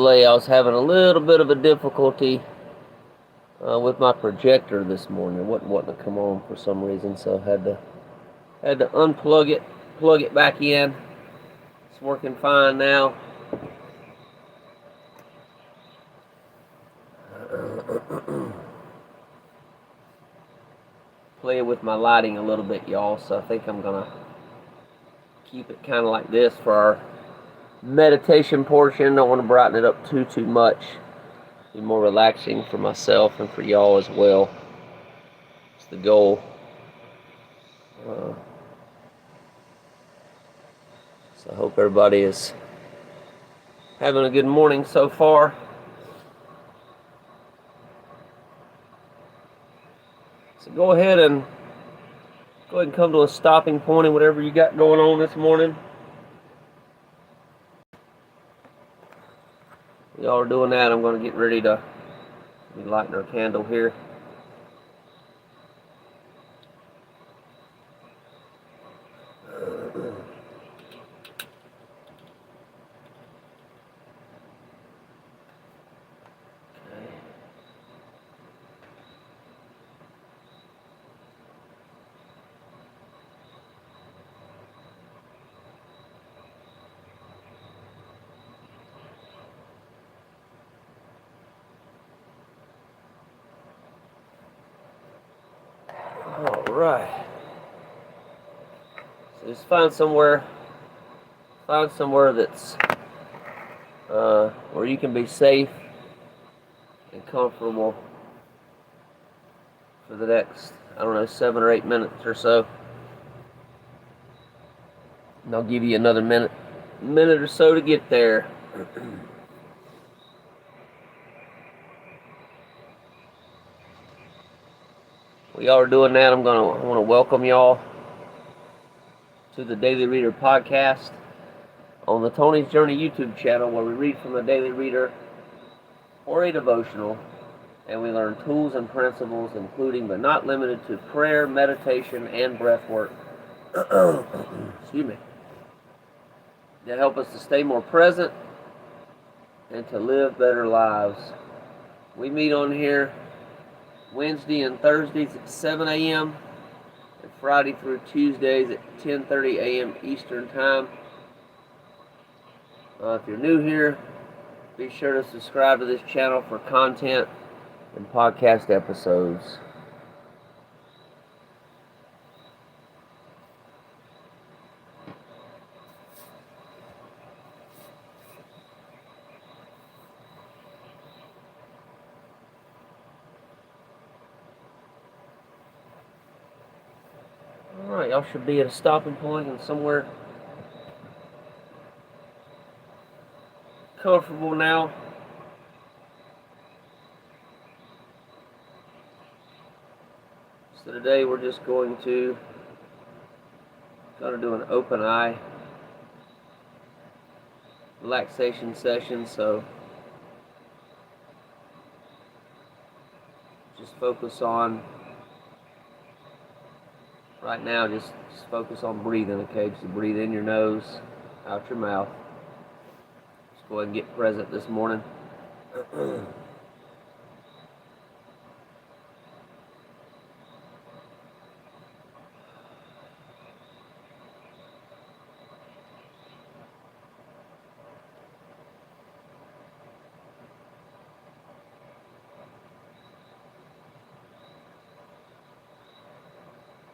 I was having a little bit of a difficulty with my projector this morning. It wasn't wanting to come on for some reason, so I had to unplug it, plug it back in. It's working fine now. Playing with my lighting a little bit, y'all, so I think I'm gonna keep it kind of like this for our meditation portion. Don't want to brighten it up too much. Be more relaxing for myself and for y'all as well. It's the goal. So I hope everybody is having a good morning so far. So go ahead and come to a stopping point in whatever you got going on this morning. Y'all are doing that. I'm going to get ready to be lighting our candle here. All right. So just find somewhere that's where you can be safe and comfortable for the next, 7 or 8 minutes or so. And I'll give you another minute or so to get there. While y'all are doing that, I want to welcome y'all to the Daily Reader podcast on the Tony's Journey YouTube channel, where we read from the Daily Reader or a devotional, and we learn tools and principles, including but not limited to prayer, meditation, and breath work. Excuse me. That help us to stay more present and to live better lives. We meet on here Wednesday and Thursdays at 7 a.m. and Friday through Tuesdays at 10:30 a.m. Eastern Time. If you're new here, be sure to subscribe to this channel for content and podcast episodes. Alright, y'all should be at a stopping point and somewhere comfortable now. So today we're just going to do an open eye relaxation session. So just focus on, right now, just focus on breathing, okay? Just breathe in your nose, out your mouth. Just go ahead and get present this morning.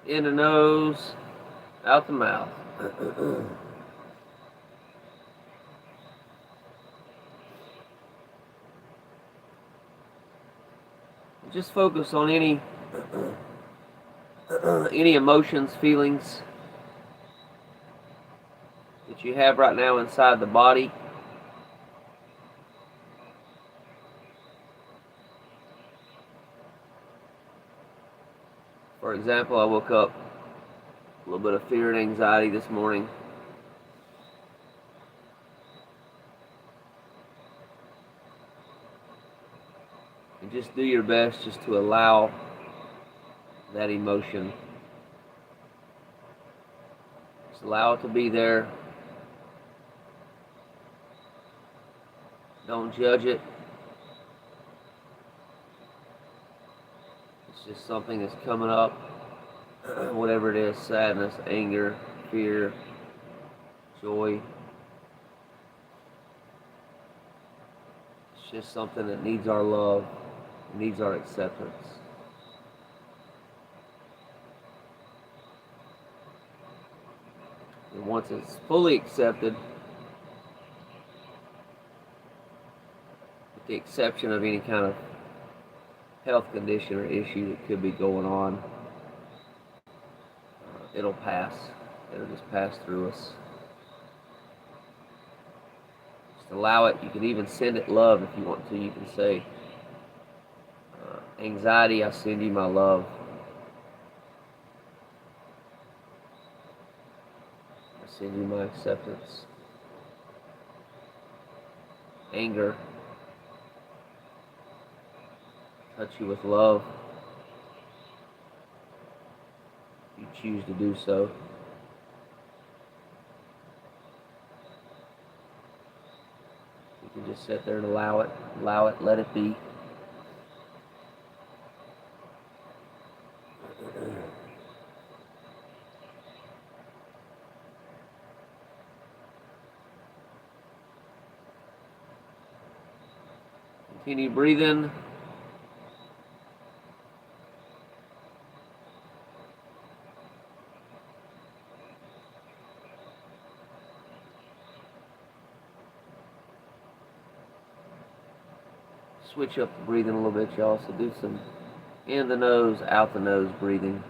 In the nose, out the mouth. Just focus on any emotions, feelings that you have right now inside the body. For example, I woke up a little bit of fear and anxiety this morning. And just do your best just to allow that emotion. Just allow it to be there. Don't Don't judge it. It's just something that's coming up. Whatever it is, sadness, anger, fear, joy. It's just something that needs our love, needs our acceptance. And once it's fully accepted, with the exception of any kind of health condition or issue that could be going on, it'll pass. It'll just pass through us. Just allow it. You can even send it love if you want to. You can say, anxiety, I send you my love. I send you my acceptance. Anger, touch you with love. You choose to do so. You can just sit there and allow it, let it be. Continue breathing. Switch up the breathing a little bit, y'all. So do some in the nose, out the nose breathing.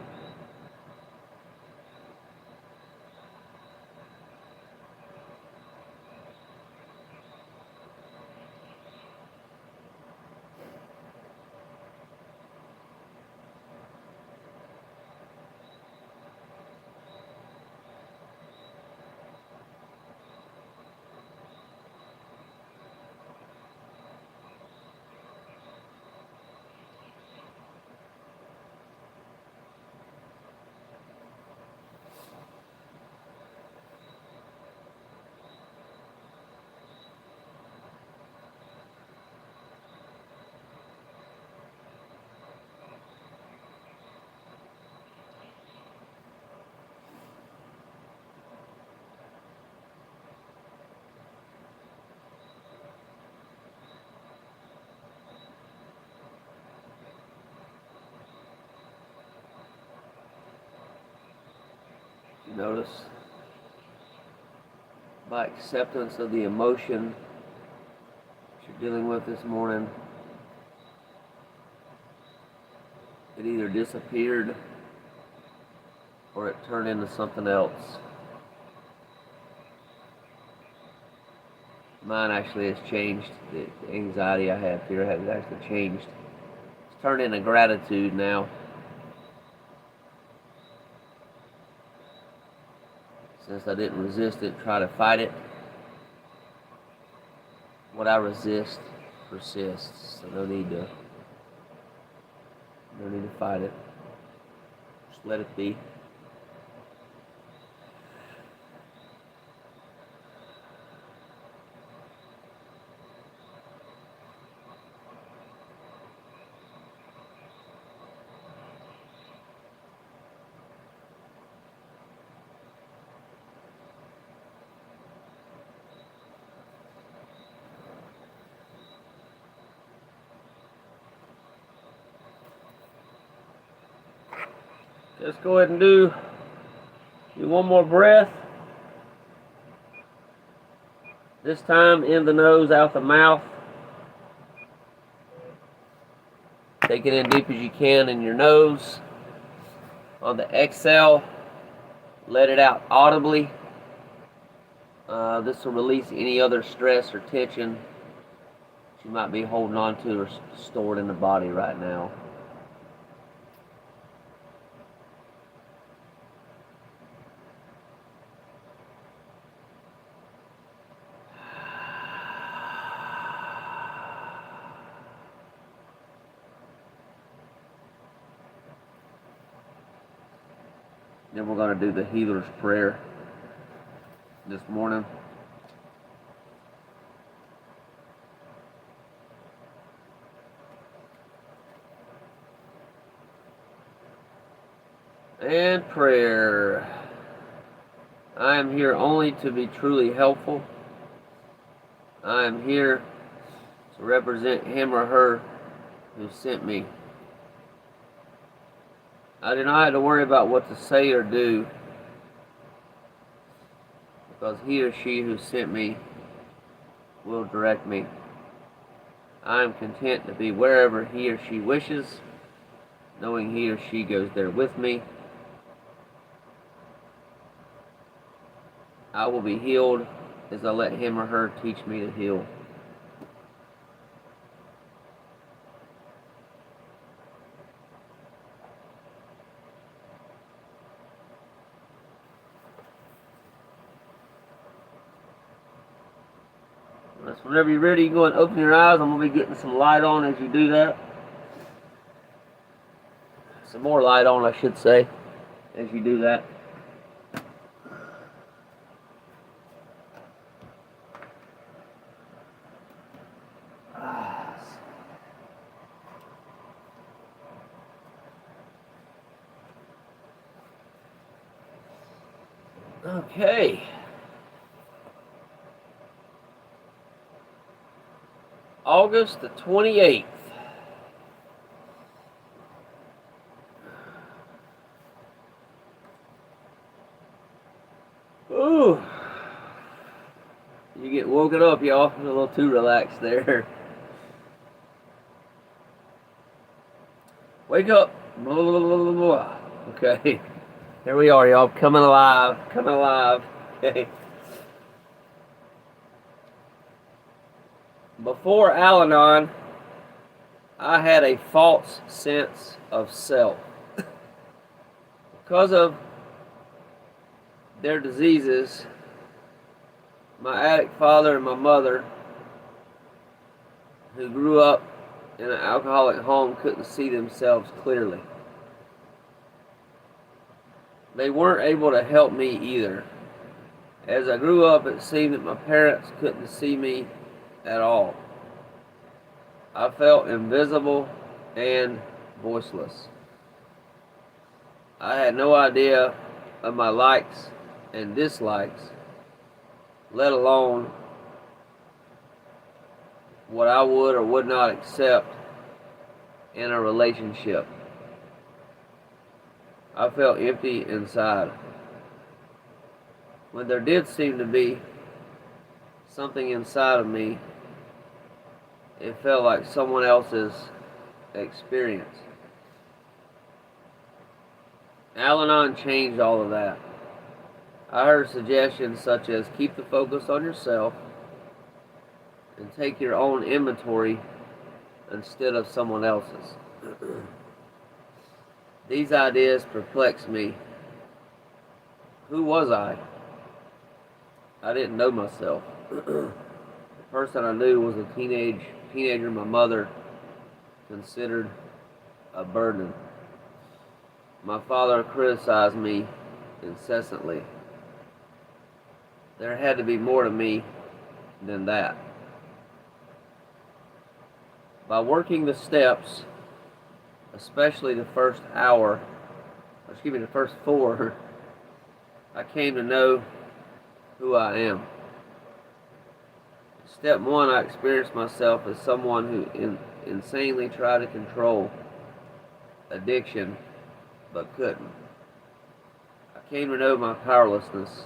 Notice, by acceptance of the emotion that you're dealing with this morning, it either disappeared or it turned into something else. Mine actually has changed. The anxiety I had, fear I had, actually changed. It's turned into gratitude now. Since I didn't resist it, try to fight it, what I resist persists. So no need to fight it. Just let it be. Just go ahead and do one more breath. This time in the nose, out the mouth. Take it in deep as you can in your nose. On the exhale, let it out audibly. This will release any other stress or tension that you might be holding on to or stored in the body right now. Then we're going to do the healer's prayer this morning. And prayer. I am here only to be truly helpful. I am here to represent him or her who sent me. I do not have to worry about what to say or do, because he or she who sent me will direct me. I am content to be wherever he or she wishes, knowing he or she goes there with me. I will be healed as I let him or her teach me to heal. Whenever you're ready, you go and open your eyes. I'm going to be getting some light on as you do that. Some more light on, I should say, as you do that. Okay. August the 28th. Ooh. You get woken up, y'all. A little too relaxed there. Wake up. Blah, blah, blah, blah. Okay. Here we are, y'all. Coming alive. Coming alive. Okay. Before Al-Anon, I had a false sense of self. Because of their diseases, my addict father and my mother, who grew up in an alcoholic home, couldn't see themselves clearly. They weren't able to help me either. As I grew up, it seemed that my parents couldn't see me at all. I felt invisible and voiceless. I had no idea of my likes and dislikes, let alone what I would or would not accept in a relationship. I felt empty inside. When there did seem to be something inside of me, it felt like someone else's experience. Al-Anon changed all of that. I heard suggestions such as keep the focus on yourself and take your own inventory instead of someone else's. These ideas perplexed me. Who was I? I didn't know myself. The person I knew was a teenager my mother considered a burden. My father criticized me incessantly. There had to be more to me than that. By working the steps, especially the first first 4, I came to know who I am. Step 1, I experienced myself as someone who insanely tried to control addiction, but couldn't. I came to know my powerlessness.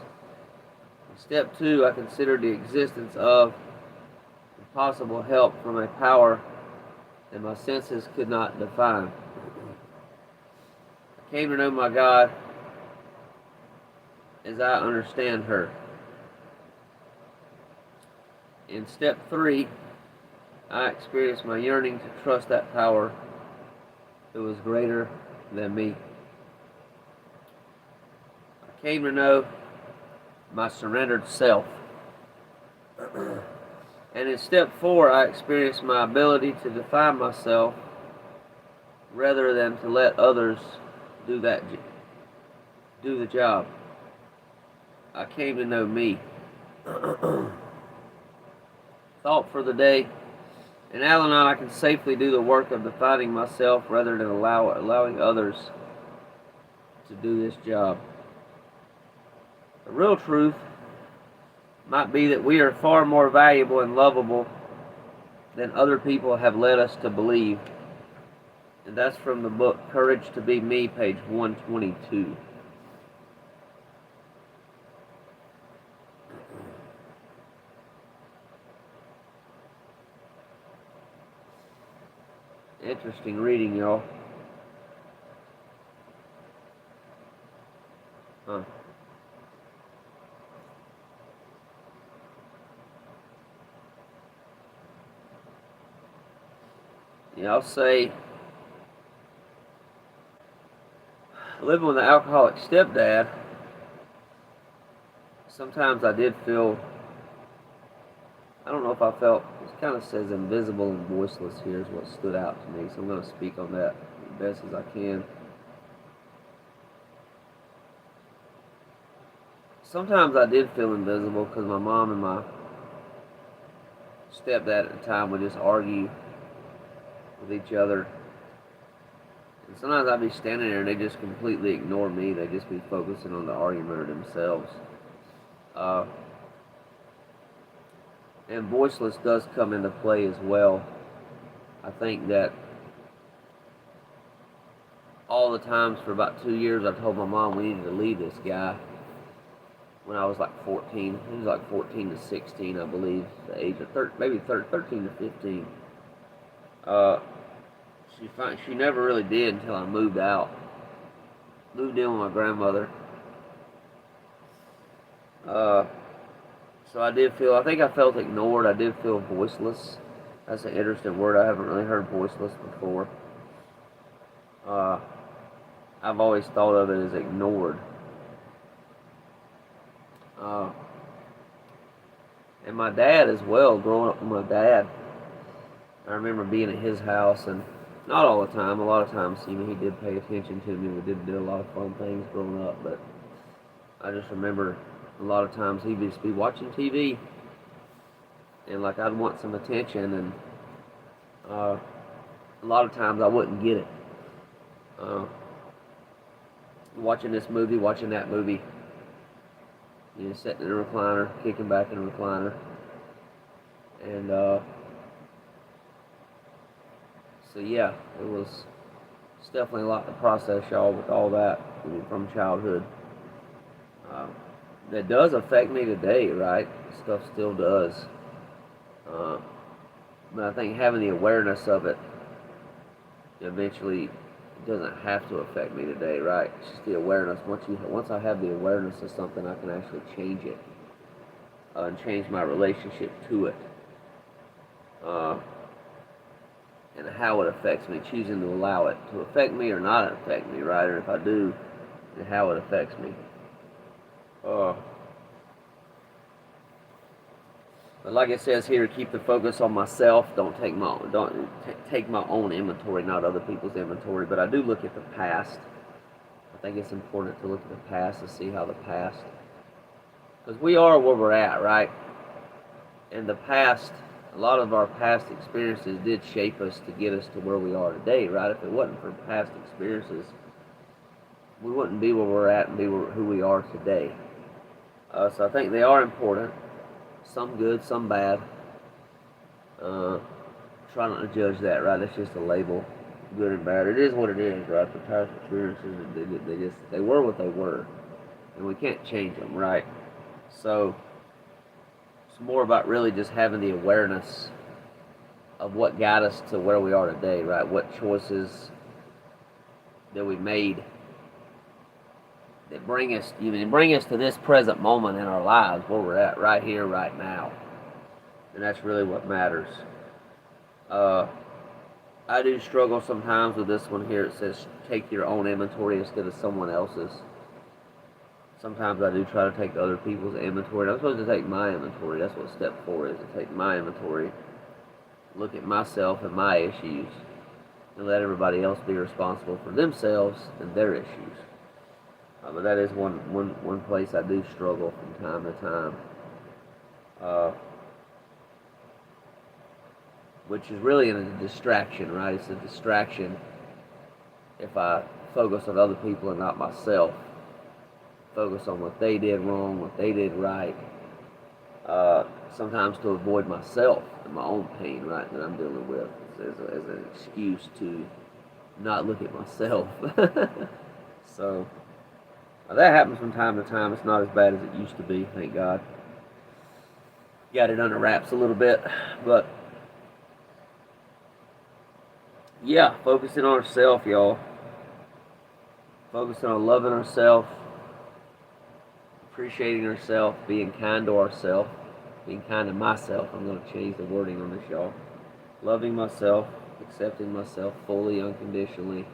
In step 2, I considered the existence of and possible help from a power that my senses could not define. I came to know my God as I understand her. In step 3, I experienced my yearning to trust that power who was greater than me. I came to know my surrendered self. And in step 4, I experienced my ability to define myself rather than to let others do the job. I came to know me. Thought for the day. In Al-Anon, I can safely do the work of defining myself rather than allowing others to do this job. The real truth might be that we are far more valuable and lovable than other people have led us to believe. And that's from the book Courage to Be Me, page 122. Interesting reading, y'all. Huh. Yeah, I'll say living with an alcoholic stepdad, sometimes I did feel, I don't know if I felt, it kind of says invisible and voiceless here is what stood out to me, so I'm going to speak on that as best as I can. Sometimes I did feel invisible because my mom and my stepdad at the time would just argue with each other. And sometimes I'd be standing there and they'd just completely ignore me. They'd just be focusing on the argument or themselves. And voiceless does come into play as well. I think that all the times for about 2 years I told my mom we needed to leave this guy when I was like 14. He was like 14 to 16, I believe, the age of 13 to 15. She never really did until I moved out. Moved in with my grandmother. So I think I felt ignored. I did feel voiceless. That's an interesting word. I haven't really heard voiceless before. I've always thought of it as ignored. And my dad as well, growing up with my dad, I remember being at his house, and not all the time, a lot of times, he did pay attention to me. We did do a lot of fun things growing up, but I just remember a lot of times he'd just be watching TV, and like I'd want some attention, and a lot of times I wouldn't get it. Watching this movie, watching that movie, sitting in a recliner, kicking back in a recliner, and so yeah, it's definitely a lot to process, y'all, with all that from childhood. That does affect me today, right? Stuff still does. But I think having the awareness of it eventually doesn't have to affect me today, right? It's just the awareness. Once I have the awareness of something, I can actually change it and change my relationship to it, and how it affects me, choosing to allow it to affect me or not affect me, right? Or if I do, and how it affects me. But like it says here, keep the focus on myself. Don't take my own inventory, not other people's inventory. But I do look at the past. I think it's important to look at the past to see how the past, because we are where we're at, right? And the past, a lot of our past experiences did shape us to get us to where we are today, right? If it wasn't for past experiences, we wouldn't be where we're at and be who we are today. So I think they are important. Some good, some bad. Try not to judge that, right? It's just a label, good and bad. It is what it is, right? The past experiences, they were what they were, and we can't change them, right? So it's more about really just having the awareness of what got us to where we are today, right? What choices that we made that bring us to this present moment in our lives, where we're at right here, right now. And that's really what matters. I do struggle sometimes with this one here. It says take your own inventory instead of someone else's. Sometimes I do try to take other people's inventory. I'm supposed to take my inventory. That's what step 4 is, to take my inventory, look at myself and my issues, and let everybody else be responsible for themselves and their issues. But that is one place I do struggle from time to time, which is really a distraction, right? It's a distraction if I focus on other people and not myself. Focus on what they did wrong, what they did right. Sometimes to avoid myself and my own pain, right, that I'm dealing with as an excuse to not look at myself. So that happens from time to time. It's not as bad as it used to be, thank God. Got it under wraps a little bit, but yeah, focusing on ourselves, y'all. Focusing on loving ourselves, appreciating ourselves, being kind to ourselves, being kind to myself. I'm going to change the wording on this, y'all. Loving myself, accepting myself fully, unconditionally,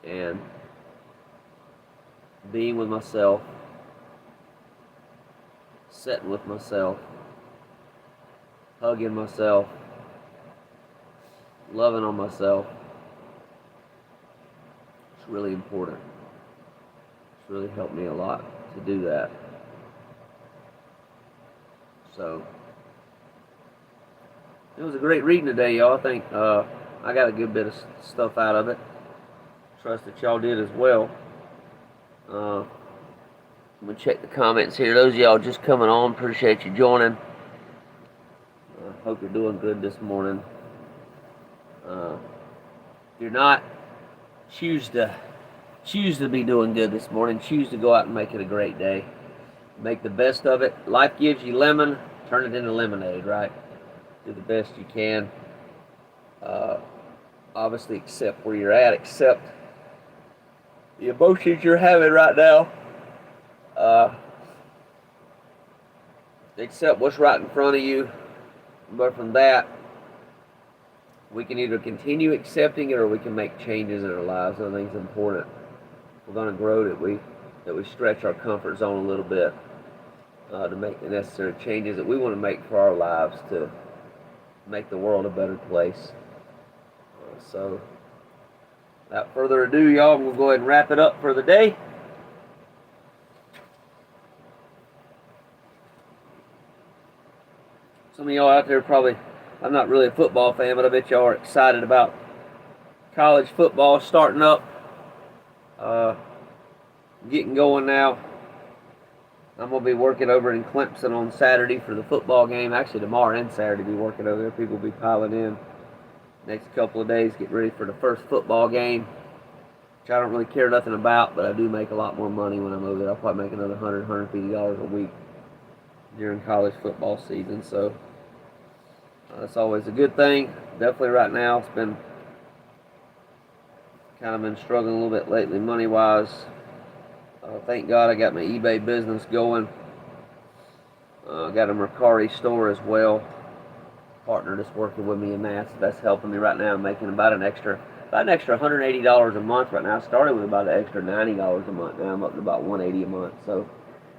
and being with myself, sitting with myself, hugging myself, loving on myself. It's really important. It's really helped me a lot to do that. So it was a great reading today, y'all. I think I got a good bit of stuff out of it. Trust that y'all did as well. I'm going to check the comments here. Those of y'all just coming on, appreciate you joining. Hope you're doing good this morning. If you're not, choose to be doing good this morning. Choose to go out and make it a great day. Make the best of it. Life gives you lemon, turn it into lemonade, right? Do the best you can. Obviously accept where you're at, accept the emotions you're having right now. Accept what's right in front of you. But from that, we can either continue accepting it or we can make changes in our lives. I think it's important. We're going to grow that we stretch our comfort zone a little bit to make the necessary changes that we want to make for our lives to make the world a better place. So, without further ado, y'all, we'll go ahead and wrap it up for the day. Some of y'all out there probably, I'm not really a football fan, but I bet y'all are excited about college football starting up, getting going now. I'm going to be working over in Clemson on Saturday for the football game. Actually, tomorrow and Saturday, be working over there. People will be piling in next couple of days, get ready for the first football game, which I don't really care nothing about, but I do make a lot more money when I'm over there. I'll probably make another $100, $150 a week during college football season, so that's always a good thing. Definitely right now, it's been kind of been struggling a little bit lately money-wise. Thank God I got my eBay business going. Got a Mercari store as well. Partner that's working with me in that, so that's helping me right now. I'm making about an extra $180 a month right now. I started with about an extra $90 a month. Now I'm up to about $180 a month. So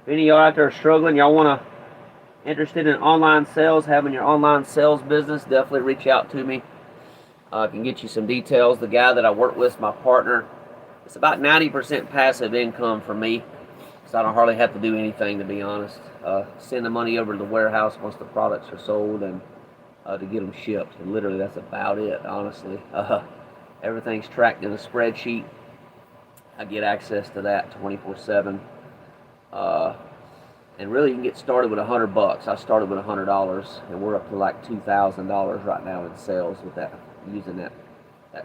if any of y'all out there are struggling, y'all want to interested in online sales, having your online sales business, definitely reach out to me. I can get you some details. The guy that I work with is my partner. It's about 90% passive income for me, so I don't hardly have to do anything, to be honest. Send the money over to the warehouse once the products are sold and to get them shipped. And literally, that's about it, honestly. Everything's tracked in a spreadsheet. I get access to that 24/7. And really, you can get started with $100. I started with $100, and we're up to like $2,000 right now in sales with that, using that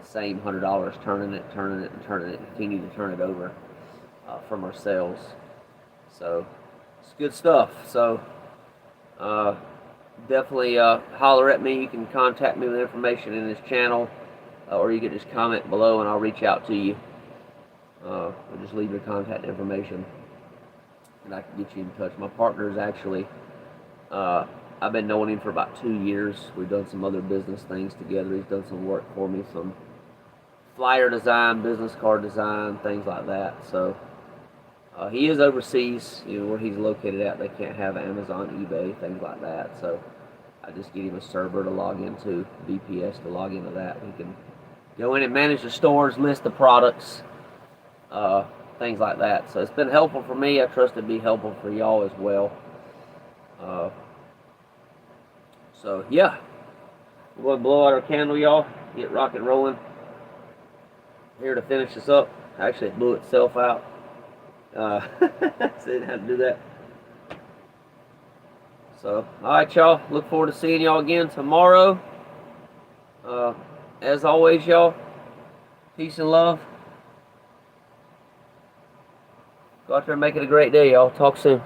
same $100, turning it, and continue to turn it over from our sales. So it's good stuff. So definitely holler at me. You can contact me with information in this channel, or you can just comment below, and I'll reach out to you. Or just leave your contact information, and I can get you in touch. My partner is actually, I've been knowing him for about 2 years. We've done some other business things together. He's done some work for me, some flyer design, business card design, things like that. So he is overseas, where he's located at. They can't have Amazon, eBay, things like that. So I just get him a server to log into, VPS to log into that. He can go in and manage the stores, list the products, things like that. So it's been helpful for me. I trust it'd be helpful for y'all as well. So yeah, we're going to blow out our candle, y'all. Get rock and rolling. here to finish this up. Actually, it blew itself out. So I didn't have to do that. So, alright, y'all. Look forward to seeing y'all again tomorrow. As always, y'all, peace and love. Go out there and make it a great day, y'all. Talk soon.